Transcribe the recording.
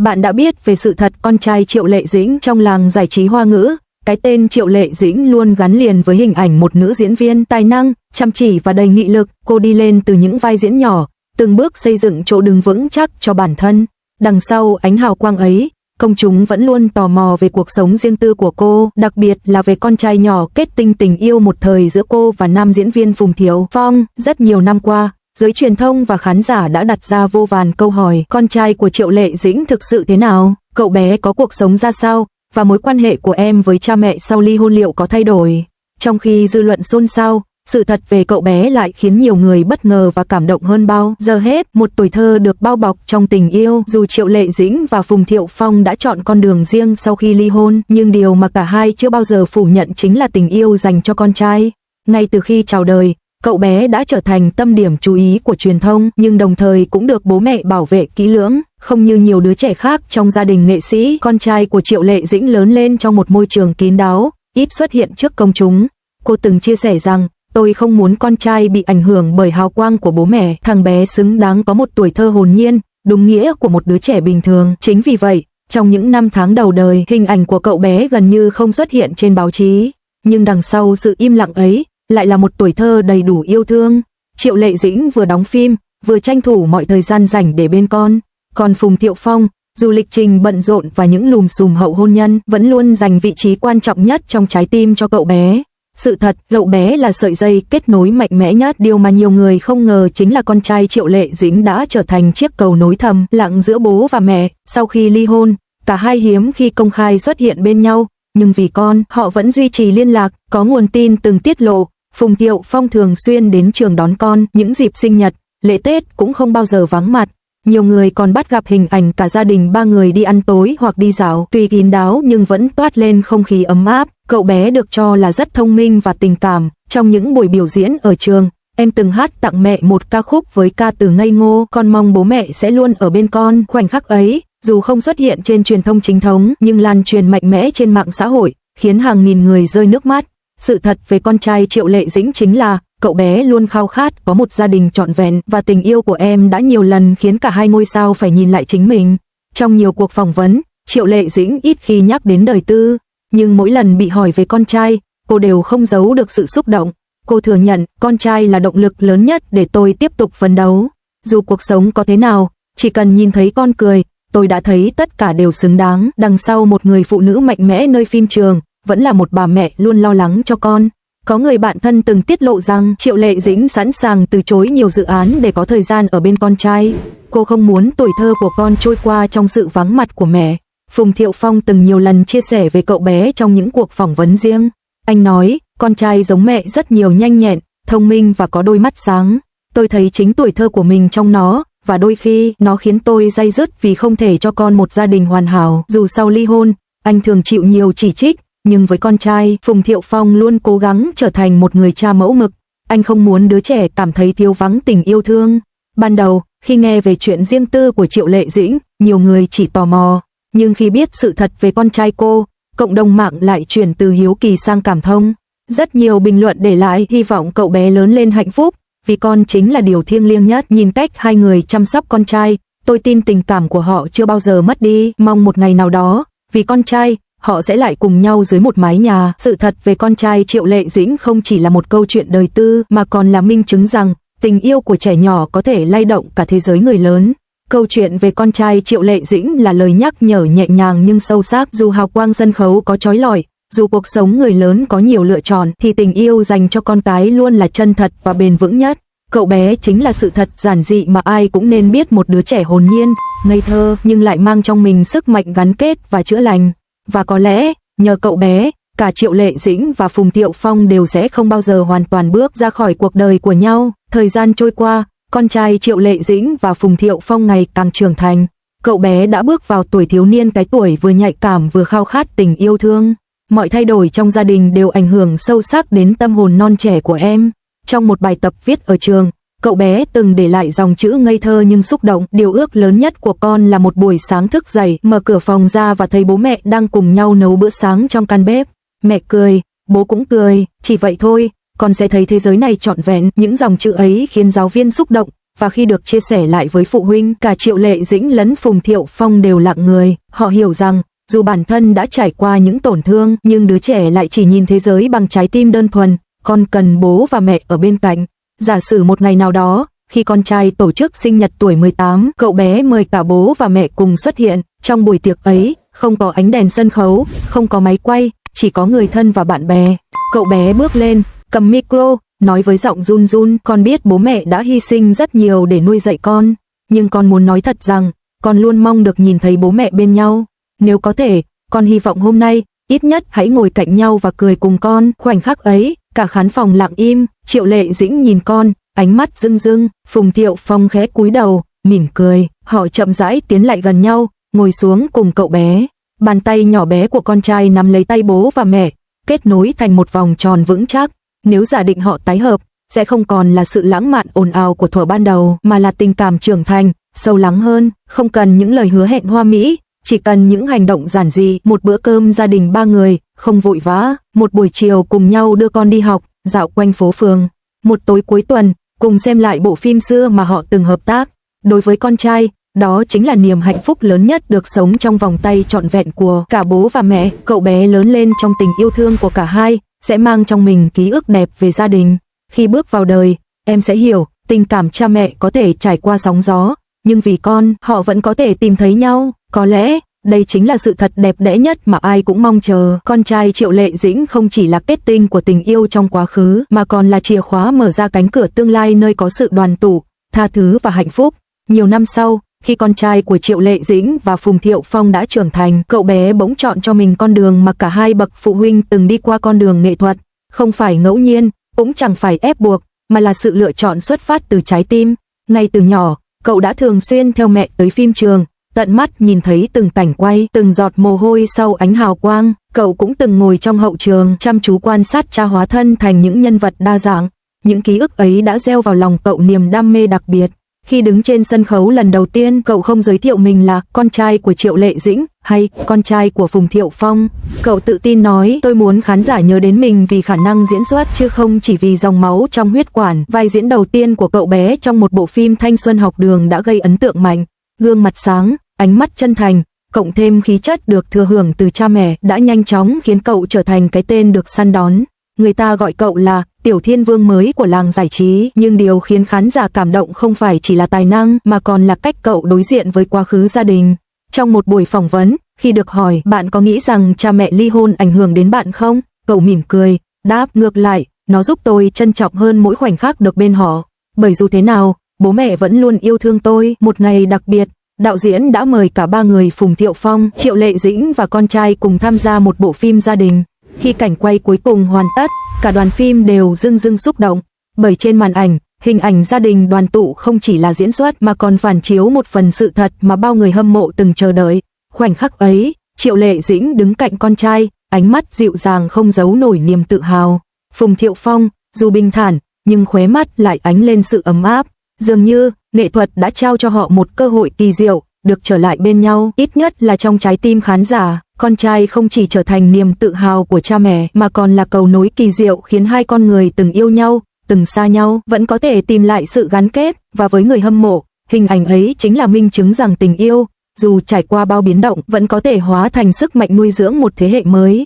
Bạn đã biết về sự thật con trai Triệu Lệ Dĩnh trong làng giải trí Hoa ngữ. Cái tên Triệu Lệ Dĩnh luôn gắn liền với hình ảnh một nữ diễn viên tài năng, chăm chỉ và đầy nghị lực. Cô đi lên từ những vai diễn nhỏ, từng bước xây dựng chỗ đứng vững chắc cho bản thân. Đằng sau ánh hào quang ấy, công chúng vẫn luôn tò mò về cuộc sống riêng tư của cô, đặc biệt là về con trai nhỏ kết tinh tình yêu một thời giữa cô và nam diễn viên Phùng Thiệu Phong. Rất nhiều năm qua, giới truyền thông và khán giả đã đặt ra vô vàn câu hỏi, con trai của Triệu Lệ Dĩnh thực sự thế nào? Cậu bé có cuộc sống ra sao? Và mối quan hệ của em với cha mẹ sau ly hôn liệu có thay đổi? Trong khi dư luận xôn xao, sự thật về cậu bé lại khiến nhiều người bất ngờ và cảm động hơn bao giờ hết. Một tuổi thơ được bao bọc trong tình yêu. Dù Triệu Lệ Dĩnh và Phùng Thiệu Phong đã chọn con đường riêng sau khi ly hôn, nhưng điều mà cả hai chưa bao giờ phủ nhận chính là tình yêu dành cho con trai. Ngay từ khi chào đời, cậu bé đã trở thành tâm điểm chú ý của truyền thông, nhưng đồng thời cũng được bố mẹ bảo vệ kỹ lưỡng. Không như nhiều đứa trẻ khác trong gia đình nghệ sĩ, con trai của Triệu Lệ Dĩnh lớn lên trong một môi trường kín đáo, ít xuất hiện trước công chúng. Cô từng chia sẻ rằng, tôi không muốn con trai bị ảnh hưởng bởi hào quang của bố mẹ, thằng bé xứng đáng có một tuổi thơ hồn nhiên, đúng nghĩa của một đứa trẻ bình thường. Chính vì vậy, trong những năm tháng đầu đời, hình ảnh của cậu bé gần như không xuất hiện trên báo chí. Nhưng đằng sau sự im lặng ấy, lại là một tuổi thơ đầy đủ yêu thương. Triệu Lệ Dĩnh vừa đóng phim, vừa tranh thủ mọi thời gian rảnh để bên con. Còn Phùng Thiệu Phong, dù lịch trình bận rộn và những lùm xùm hậu hôn nhân, vẫn luôn dành vị trí quan trọng nhất trong trái tim cho cậu bé. Sự thật, cậu bé là sợi dây kết nối mạnh mẽ nhất. Điều mà nhiều người không ngờ chính là con trai Triệu Lệ Dĩnh đã trở thành chiếc cầu nối thầm lặng giữa bố và mẹ. Sau khi ly hôn, cả hai hiếm khi công khai xuất hiện bên nhau, nhưng vì con, họ vẫn duy trì liên lạc. Có nguồn tin từng tiết lộ, Phùng Thiệu Phong thường xuyên đến trường đón con, những dịp sinh nhật, lễ Tết cũng không bao giờ vắng mặt. Nhiều người còn bắt gặp hình ảnh cả gia đình ba người đi ăn tối hoặc đi dạo, tuy kín đáo nhưng vẫn toát lên không khí ấm áp. Cậu bé được cho là rất thông minh và tình cảm. Trong những buổi biểu diễn ở trường, em từng hát tặng mẹ một ca khúc với ca từ ngây ngô, con mong bố mẹ sẽ luôn ở bên con. Khoảnh khắc ấy, dù không xuất hiện trên truyền thông chính thống, nhưng lan truyền mạnh mẽ trên mạng xã hội, khiến hàng nghìn người rơi nước mắt. Sự thật về con trai Triệu Lệ Dĩnh chính là, cậu bé luôn khao khát có một gia đình trọn vẹn, và tình yêu của em đã nhiều lần khiến cả hai ngôi sao phải nhìn lại chính mình. Trong nhiều cuộc phỏng vấn, Triệu Lệ Dĩnh ít khi nhắc đến đời tư, nhưng mỗi lần bị hỏi về con trai, cô đều không giấu được sự xúc động. Cô thừa nhận, con trai là động lực lớn nhất để tôi tiếp tục phấn đấu. Dù cuộc sống có thế nào, chỉ cần nhìn thấy con cười, tôi đã thấy tất cả đều xứng đáng. Đằng sau một người phụ nữ mạnh mẽ nơi phim trường, vẫn là một bà mẹ luôn lo lắng cho con. Có người bạn thân từng tiết lộ rằng Triệu Lệ Dĩnh sẵn sàng từ chối nhiều dự án để có thời gian ở bên con trai. Cô không muốn tuổi thơ của con trôi qua trong sự vắng mặt của mẹ. Phùng Thiệu Phong từng nhiều lần chia sẻ về cậu bé trong những cuộc phỏng vấn riêng. Anh nói, con trai giống mẹ rất nhiều, nhanh nhẹn, thông minh và có đôi mắt sáng. Tôi thấy chính tuổi thơ của mình trong nó, và đôi khi nó khiến tôi day dứt vì không thể cho con một gia đình hoàn hảo. Dù sau ly hôn, anh thường chịu nhiều chỉ trích, nhưng với con trai, Phùng Thiệu Phong luôn cố gắng trở thành một người cha mẫu mực. Anh không muốn đứa trẻ cảm thấy thiếu vắng tình yêu thương. Ban đầu, khi nghe về chuyện riêng tư của Triệu Lệ Dĩnh, nhiều người chỉ tò mò. Nhưng khi biết sự thật về con trai cô, cộng đồng mạng lại chuyển từ hiếu kỳ sang cảm thông. Rất nhiều bình luận để lại hy vọng cậu bé lớn lên hạnh phúc, vì con chính là điều thiêng liêng nhất. Nhìn cách hai người chăm sóc con trai, tôi tin tình cảm của họ chưa bao giờ mất đi. Mong một ngày nào đó, vì con trai, họ sẽ lại cùng nhau dưới một mái nhà. Sự thật về con trai Triệu Lệ Dĩnh không chỉ là một câu chuyện đời tư, mà còn là minh chứng rằng tình yêu của trẻ nhỏ có thể lay động cả thế giới người lớn. Câu chuyện về con trai Triệu Lệ Dĩnh là lời nhắc nhở nhẹ nhàng nhưng sâu sắc. Dù hào quang sân khấu có chói lọi, dù cuộc sống người lớn có nhiều lựa chọn, thì tình yêu dành cho con cái luôn là chân thật và bền vững nhất. Cậu bé chính là sự thật giản dị mà ai cũng nên biết, một đứa trẻ hồn nhiên, ngây thơ nhưng lại mang trong mình sức mạnh gắn kết và chữa lành. Và có lẽ, nhờ cậu bé, cả Triệu Lệ Dĩnh và Phùng Thiệu Phong đều sẽ không bao giờ hoàn toàn bước ra khỏi cuộc đời của nhau. Thời gian trôi qua, con trai Triệu Lệ Dĩnh và Phùng Thiệu Phong ngày càng trưởng thành. Cậu bé đã bước vào tuổi thiếu niên, cái tuổi vừa nhạy cảm vừa khao khát tình yêu thương. Mọi thay đổi trong gia đình đều ảnh hưởng sâu sắc đến tâm hồn non trẻ của em. Trong một bài tập viết ở trường, cậu bé từng để lại dòng chữ ngây thơ nhưng xúc động. Điều ước lớn nhất của con là một buổi sáng thức dậy, mở cửa phòng ra và thấy bố mẹ đang cùng nhau nấu bữa sáng trong căn bếp. Mẹ cười, bố cũng cười, chỉ vậy thôi, con sẽ thấy thế giới này trọn vẹn. Những dòng chữ ấy khiến giáo viên xúc động, và khi được chia sẻ lại với phụ huynh, cả Triệu Lệ Dĩnh lẫn Phùng Thiệu Phong đều lặng người. Họ hiểu rằng, dù bản thân đã trải qua những tổn thương, nhưng đứa trẻ lại chỉ nhìn thế giới bằng trái tim đơn thuần, con cần bố và mẹ ở bên cạnh. Giả sử một ngày nào đó, khi con trai tổ chức sinh nhật tuổi 18, cậu bé mời cả bố và mẹ cùng xuất hiện. Trong buổi tiệc ấy, không có ánh đèn sân khấu, không có máy quay, chỉ có người thân và bạn bè. Cậu bé bước lên, cầm micro, nói với giọng run run, con biết bố mẹ đã hy sinh rất nhiều để nuôi dạy con, nhưng con muốn nói thật rằng, con luôn mong được nhìn thấy bố mẹ bên nhau. Nếu có thể, con hy vọng hôm nay, ít nhất hãy ngồi cạnh nhau và cười cùng con. Khoảnh khắc ấy, cả khán phòng lặng im, Triệu Lệ Dĩnh nhìn con, ánh mắt rưng rưng. Phùng Thiệu Phong khẽ cúi đầu, mỉm cười. Họ chậm rãi tiến lại gần nhau, ngồi xuống cùng cậu bé. Bàn tay nhỏ bé của con trai nắm lấy tay bố và mẹ, kết nối thành một vòng tròn vững chắc. Nếu giả định họ tái hợp, sẽ không còn là sự lãng mạn ồn ào của thuở ban đầu, mà là tình cảm trưởng thành, sâu lắng hơn. Không cần những lời hứa hẹn hoa mỹ, chỉ cần những hành động giản dị. Một bữa cơm gia đình 3 người, không vội vã. Một buổi chiều cùng nhau đưa con đi học, dạo quanh phố phường. Một tối cuối tuần, cùng xem lại bộ phim xưa mà họ từng hợp tác. Đối với con trai, đó chính là niềm hạnh phúc lớn nhất, được sống trong vòng tay trọn vẹn của cả bố và mẹ. Cậu bé lớn lên trong tình yêu thương của cả hai, sẽ mang trong mình ký ức đẹp về gia đình. Khi bước vào đời, em sẽ hiểu, tình cảm cha mẹ có thể trải qua sóng gió, nhưng vì con, họ vẫn có thể tìm thấy nhau. Có lẽ, đây chính là sự thật đẹp đẽ nhất mà ai cũng mong chờ. Con trai Triệu Lệ Dĩnh không chỉ là kết tinh của tình yêu trong quá khứ, mà còn là chìa khóa mở ra cánh cửa tương lai nơi có sự đoàn tụ, tha thứ và hạnh phúc. Nhiều năm sau, khi con trai của Triệu Lệ Dĩnh và Phùng Thiệu Phong đã trưởng thành, cậu bé bỗng chọn cho mình con đường mà cả hai bậc phụ huynh từng đi qua, con đường nghệ thuật. Không phải ngẫu nhiên, cũng chẳng phải ép buộc, mà là sự lựa chọn xuất phát từ trái tim. Ngay từ nhỏ, cậu đã thường xuyên theo mẹ tới phim trường, tận mắt nhìn thấy từng cảnh quay, từng giọt mồ hôi sau ánh hào quang. Cậu cũng từng ngồi trong hậu trường, chăm chú quan sát cha hóa thân thành những nhân vật đa dạng. Những ký ức ấy đã gieo vào lòng cậu niềm đam mê đặc biệt. Khi đứng trên sân khấu lần đầu tiên, cậu không giới thiệu mình là con trai của Triệu Lệ Dĩnh hay con trai của Phùng Thiệu Phong. Cậu tự tin nói, tôi muốn khán giả nhớ đến mình vì khả năng diễn xuất chứ không chỉ vì dòng máu trong huyết quản. Vai diễn đầu tiên của cậu bé trong một bộ phim thanh xuân học đường đã gây ấn tượng mạnh. Gương mặt sáng, ánh mắt chân thành, cộng thêm khí chất được thừa hưởng từ cha mẹ đã nhanh chóng khiến cậu trở thành cái tên được săn đón. Người ta gọi cậu là Tiểu Thiên Vương mới của làng giải trí, nhưng điều khiến khán giả cảm động không phải chỉ là tài năng, mà còn là cách cậu đối diện với quá khứ gia đình. Trong một buổi phỏng vấn, khi được hỏi bạn có nghĩ rằng cha mẹ ly hôn ảnh hưởng đến bạn không, cậu mỉm cười, đáp ngược lại, nó giúp tôi trân trọng hơn mỗi khoảnh khắc được bên họ. Bởi dù thế nào, bố mẹ vẫn luôn yêu thương tôi. Một ngày đặc biệt, đạo diễn đã mời cả 3 người Phùng Thiệu Phong, Triệu Lệ Dĩnh và con trai cùng tham gia một bộ phim gia đình. Khi cảnh quay cuối cùng hoàn tất, cả đoàn phim đều rưng rưng xúc động, bởi trên màn ảnh, hình ảnh gia đình đoàn tụ không chỉ là diễn xuất mà còn phản chiếu một phần sự thật mà bao người hâm mộ từng chờ đợi. Khoảnh khắc ấy, Triệu Lệ Dĩnh đứng cạnh con trai, ánh mắt dịu dàng không giấu nổi niềm tự hào. Phùng Thiệu Phong, dù bình thản, nhưng khóe mắt lại ánh lên sự ấm áp. Dường như, nghệ thuật đã trao cho họ một cơ hội kỳ diệu, được trở lại bên nhau, ít nhất là trong trái tim khán giả. Con trai không chỉ trở thành niềm tự hào của cha mẹ, mà còn là cầu nối kỳ diệu khiến hai con người từng yêu nhau, từng xa nhau, vẫn có thể tìm lại sự gắn kết. Và với người hâm mộ, hình ảnh ấy chính là minh chứng rằng tình yêu, dù trải qua bao biến động, vẫn có thể hóa thành sức mạnh nuôi dưỡng một thế hệ mới.